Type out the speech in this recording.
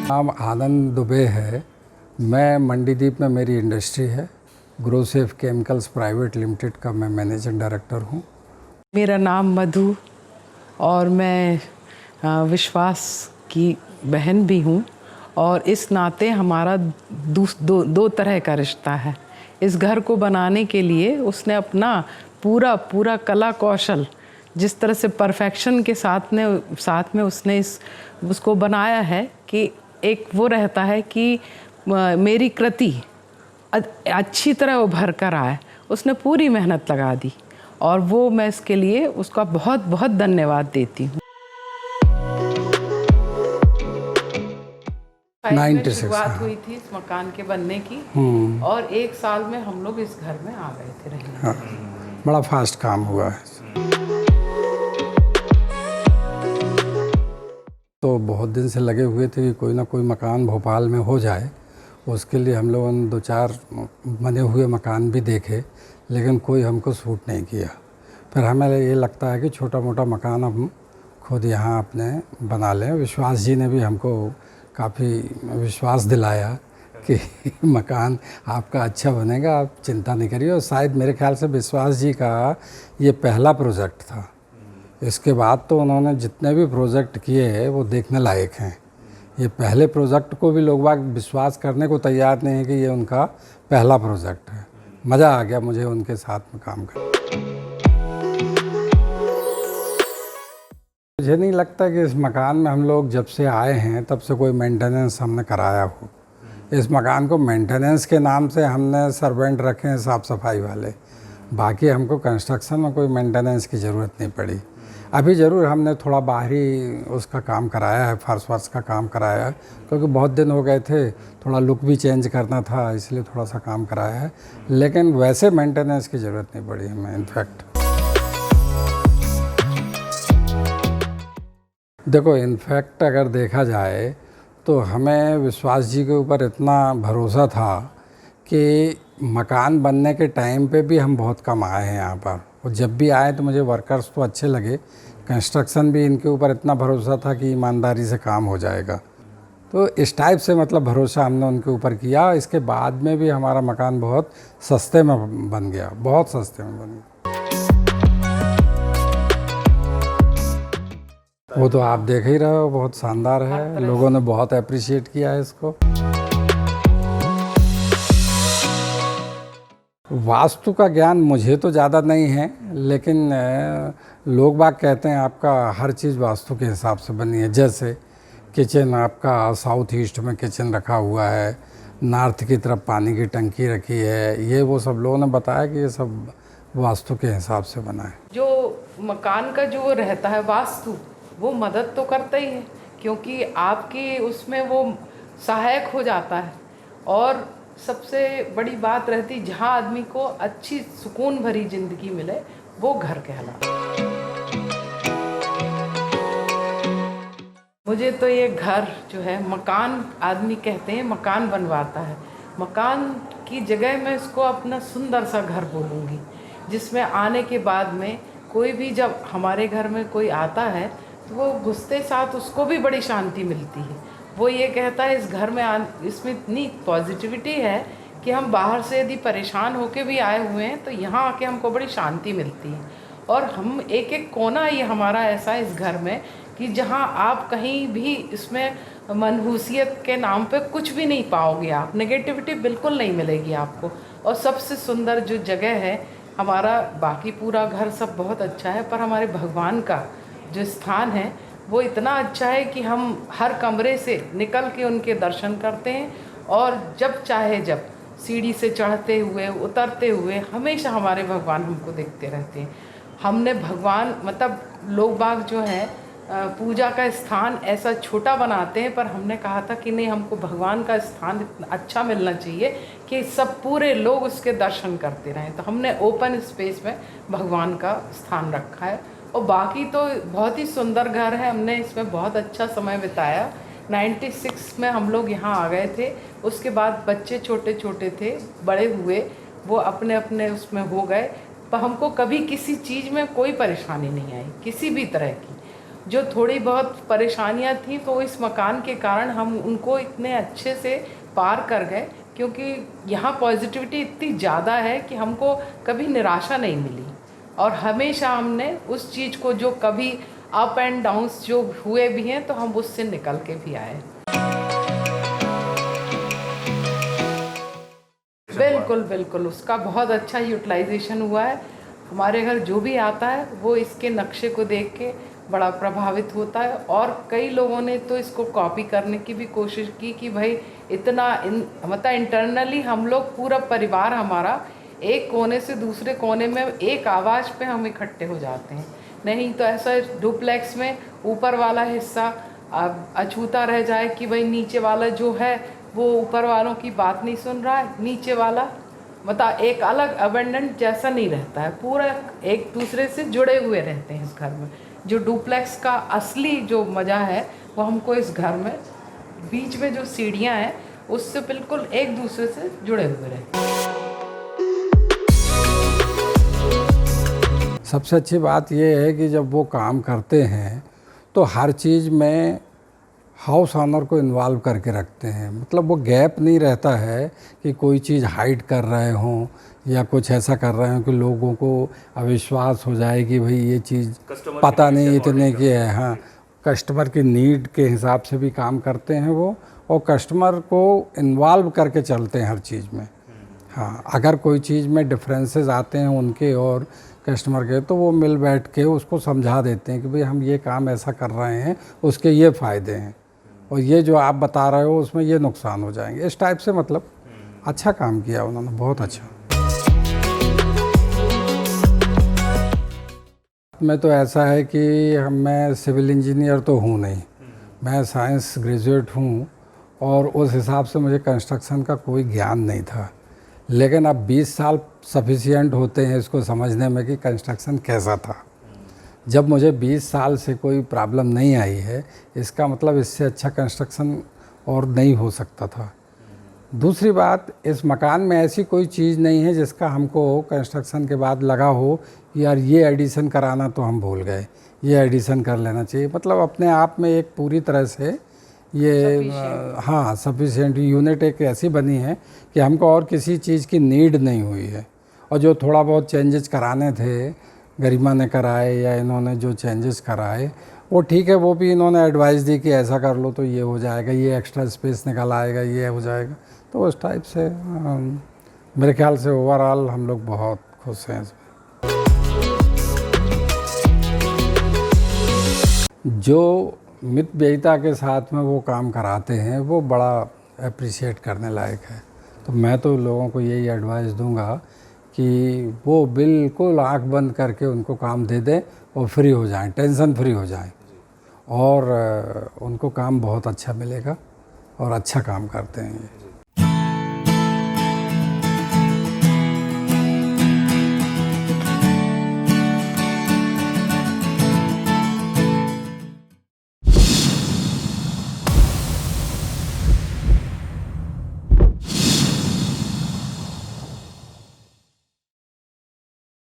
नाम आनंद दुबे है। मैं मंडीदीप में मेरी इंडस्ट्री है, ग्रोसेफ केमिकल्स प्राइवेट लिमिटेड का मैं मैनेजिंग डायरेक्टर हूँ। मेरा नाम मधु और मैं विश्वास की बहन भी हूँ और इस नाते हमारा दो तरह का रिश्ता है। इस घर को बनाने के लिए उसने अपना पूरा कला कौशल जिस तरह से परफेक्शन के साथ में उसने उसको बनाया है कि एक वो रहता है कि मेरी कृति अच्छी तरह उभर कर आए। उसने पूरी मेहनत लगा दी और वो मैं इसके लिए उसका बहुत बहुत धन्यवाद देती हूँ। 96 शुरुआत हुई थी इस मकान के बनने की और 1 साल में हम लोग इस घर में आ गए थे रहने। हाँ, बड़ा फास्ट काम हुआ है। तो बहुत दिन से लगे हुए थे कि कोई ना कोई मकान भोपाल में हो जाए। उसके लिए हम लोगों ने 2-4 बने हुए मकान भी देखे, लेकिन कोई हमको सूट नहीं किया। फिर हमें ये लगता है कि छोटा मोटा मकान हम खुद यहाँ अपने बना लें। विश्वास जी ने भी हमको काफ़ी विश्वास दिलाया कि मकान आपका अच्छा बनेगा, आप चिंता नहीं करिए। और शायद मेरे ख्याल से विश्वास जी का ये पहला प्रोजेक्ट था। इसके बाद तो उन्होंने जितने भी प्रोजेक्ट किए वो देखने लायक हैं। ये पहले प्रोजेक्ट को भी लोग बाग विश्वास करने को तैयार नहीं है कि ये उनका पहला प्रोजेक्ट है। मज़ा आ गया मुझे उनके साथ में काम कर। मुझे नहीं लगता कि इस मकान में हम लोग जब से आए हैं तब से कोई मेंटेनेंस हमने कराया हो। इस मकान को मेंटेनेंस के नाम से हमने सर्वेंट रखे हैं, साफ़ सफाई वाले। बाकी हमको कंस्ट्रक्शन में कोई मेंटेनेंस की ज़रूरत नहीं पड़ी। अभी ज़रूर हमने थोड़ा बाहरी उसका काम कराया है, फर्श वर्श का काम कराया है, क्योंकि बहुत दिन हो गए थे, थोड़ा लुक भी चेंज करना था, इसलिए थोड़ा सा काम कराया है। लेकिन वैसे मेंटेनेंस की ज़रूरत नहीं पड़ी हमें। इनफैक्ट देखो, इनफैक्ट अगर देखा जाए तो हमें विश्वास जी के ऊपर इतना भरोसा था कि मकान बनने के टाइम पे भी हम बहुत कम आए हैं यहाँ पर। और जब भी आए तो मुझे वर्कर्स तो अच्छे लगे, कंस्ट्रक्शन भी इनके ऊपर इतना भरोसा था कि ईमानदारी से काम हो जाएगा। तो इस टाइप से मतलब भरोसा हमने उनके ऊपर किया। इसके बाद में भी हमारा मकान बहुत सस्ते में बन गया, बहुत सस्ते में बन गया। वो तो आप देख ही रहे हो, बहुत शानदार है। लोगों ने बहुत अप्रिशिएट किया है इसको। वास्तु का ज्ञान मुझे तो ज़्यादा नहीं है, लेकिन लोग बाग कहते हैं आपका हर चीज़ वास्तु के हिसाब से बनी है। जैसे किचन आपका साउथ ईस्ट में किचन रखा हुआ है, नॉर्थ की तरफ पानी की टंकी रखी है। ये वो सब लोगों ने बताया कि ये सब वास्तु के हिसाब से बना है। जो मकान का जो रहता है वास्तु, वो मदद तो करता ही है, क्योंकि आपकी उसमें वो सहायक हो जाता है। और सबसे बड़ी बात रहती, जहाँ आदमी को अच्छी सुकून भरी ज़िंदगी मिले, वो घर कहलाता है। मुझे तो ये घर जो है, मकान आदमी कहते हैं, मकान बनवाता है। मकान की जगह मैं इसको अपना सुंदर सा घर बोलूँगी, जिसमें आने के बाद में कोई भी जब हमारे घर में कोई आता है तो वो घुसते साथ उसको भी बड़ी शांति मिलती है। वो ये कहता है इस घर में इसमें इतनी पॉजिटिविटी है कि हम बाहर से यदि परेशान होके भी आए हुए हैं तो यहाँ आके हमको बड़ी शांति मिलती है। और हम एक एक कोना ये हमारा ऐसा है इस घर में कि जहाँ आप कहीं भी इसमें मनहूसियत के नाम पे कुछ भी नहीं पाओगे, आप नेगेटिविटी बिल्कुल नहीं मिलेगी आपको। और सबसे सुंदर जो जगह है हमारा, बाकी पूरा घर सब बहुत अच्छा है, पर हमारे भगवान का जो स्थान है वो इतना अच्छा है कि हम हर कमरे से निकल के उनके दर्शन करते हैं। और जब चाहे जब सीढ़ी से चढ़ते हुए उतरते हुए हमेशा हमारे भगवान हमको देखते रहते हैं। हमने भगवान मतलब लोग बाग जो है पूजा का स्थान ऐसा छोटा बनाते हैं, पर हमने कहा था कि नहीं, हमको भगवान का स्थान इतना अच्छा मिलना चाहिए कि सब पूरे लोग उसके दर्शन करते रहें। तो हमने ओपन स्पेस में भगवान का स्थान रखा है। और बाकी तो बहुत ही सुंदर घर है, हमने इसमें बहुत अच्छा समय बिताया। 96 में हम लोग यहाँ आ गए थे। उसके बाद बच्चे छोटे छोटे थे, बड़े हुए, वो अपने अपने उसमें हो गए, पर हमको कभी किसी चीज़ में कोई परेशानी नहीं आई, किसी भी तरह की। जो थोड़ी बहुत परेशानियां थी तो इस मकान के कारण हम उनको इतने अच्छे से पार कर गए, क्योंकि यहाँ पॉजिटिविटी इतनी ज़्यादा है कि हमको कभी निराशा नहीं मिली, और हमेशा हमने उस चीज़ को, जो कभी अप एंड डाउन्स जो हुए भी हैं, तो हम उससे निकल के भी आए। बिल्कुल बिल्कुल, उसका बहुत अच्छा यूटिलाइजेशन हुआ है। हमारे घर जो भी आता है वो इसके नक्शे को देख के बड़ा प्रभावित होता है, और कई लोगों ने तो इसको कॉपी करने की भी कोशिश की कि भाई इतना मतलब इंटरनली हम लोग पूरा परिवार हमारा एक कोने से दूसरे कोने में एक आवाज़ पे हम इकट्ठे हो जाते हैं। नहीं तो ऐसा डुप्लेक्स में ऊपर वाला हिस्सा अछूता रह जाए कि भाई नीचे वाला जो है वो ऊपर वालों की बात नहीं सुन रहा है, नीचे वाला मतलब एक अलग अबेंडेंट जैसा नहीं रहता है, पूरा एक दूसरे से जुड़े हुए रहते हैं इस घर में। जो डुप्लेक्स का असली जो मज़ा है वो हमको इस घर में बीच में जो सीढ़ियाँ हैं उससे बिल्कुल एक दूसरे से जुड़े हुए रहते हैं। सबसे अच्छी बात ये है कि जब वो काम करते हैं तो हर चीज़ में हाउस ऑनर को इन्वॉल्व करके रखते हैं। मतलब वो गैप नहीं रहता है कि कोई चीज़ हाइड कर रहे हों या कुछ ऐसा कर रहे हों कि लोगों को अविश्वास हो जाए कि भाई ये चीज़ पता नहीं इतने की है। हाँ, कस्टमर की नीड के हिसाब से भी काम करते हैं वो, और कस्टमर को इन्वॉल्व करके चलते हैं हर चीज़ में। हाँ, अगर कोई चीज़ में डिफरेंसेस आते हैं उनके और कस्टमर के, तो वो मिल बैठ के उसको समझा देते हैं कि भाई हम ये काम ऐसा कर रहे हैं, उसके ये फ़ायदे हैं, और ये जो आप बता रहे हो उसमें ये नुकसान हो जाएंगे, इस टाइप से। मतलब अच्छा काम किया उन्होंने, बहुत अच्छा। मैं तो ऐसा है कि मैं सिविल इंजीनियर तो हूँ नहीं, मैं साइंस ग्रेजुएट हूँ, और उस हिसाब से मुझे कंस्ट्रक्शन का कोई ज्ञान नहीं था। लेकिन अब 20 साल सफिशिएंट होते हैं इसको समझने में कि कंस्ट्रक्शन कैसा था। जब मुझे 20 साल से कोई प्रॉब्लम नहीं आई है, इसका मतलब इससे अच्छा कंस्ट्रक्शन और नहीं हो सकता था। दूसरी बात, इस मकान में ऐसी कोई चीज़ नहीं है जिसका हमको कंस्ट्रक्शन के बाद लगा हो यार ये एडिशन कराना तो हम भूल गए, ये एडिशन कर लेना चाहिए। मतलब अपने आप में एक पूरी तरह से ये हाँ सफिशिएंट यूनिट एक ऐसी बनी है कि हमको और किसी चीज़ की नीड नहीं हुई है। और जो थोड़ा बहुत चेंजेस कराने थे, गरिमा ने कराए या इन्होंने जो चेंजेस कराए वो ठीक है, वो भी इन्होंने एडवाइस दी कि ऐसा कर लो तो ये हो जाएगा, ये एक्स्ट्रा स्पेस निकल आएगा, ये हो जाएगा। तो उस टाइप से मेरे ख्याल से ओवरऑल हम लोग बहुत खुश हैं इसमें। जो मितव्ययिता के साथ में वो काम कराते हैं वो बड़ा अप्रिशिएट करने लायक है। तो मैं तो लोगों को यही एडवाइस दूंगा कि वो बिल्कुल आंख बंद करके उनको काम दे दें और फ्री हो जाएं, टेंशन फ्री हो जाएं, और उनको काम बहुत अच्छा मिलेगा और अच्छा काम करते हैं ये।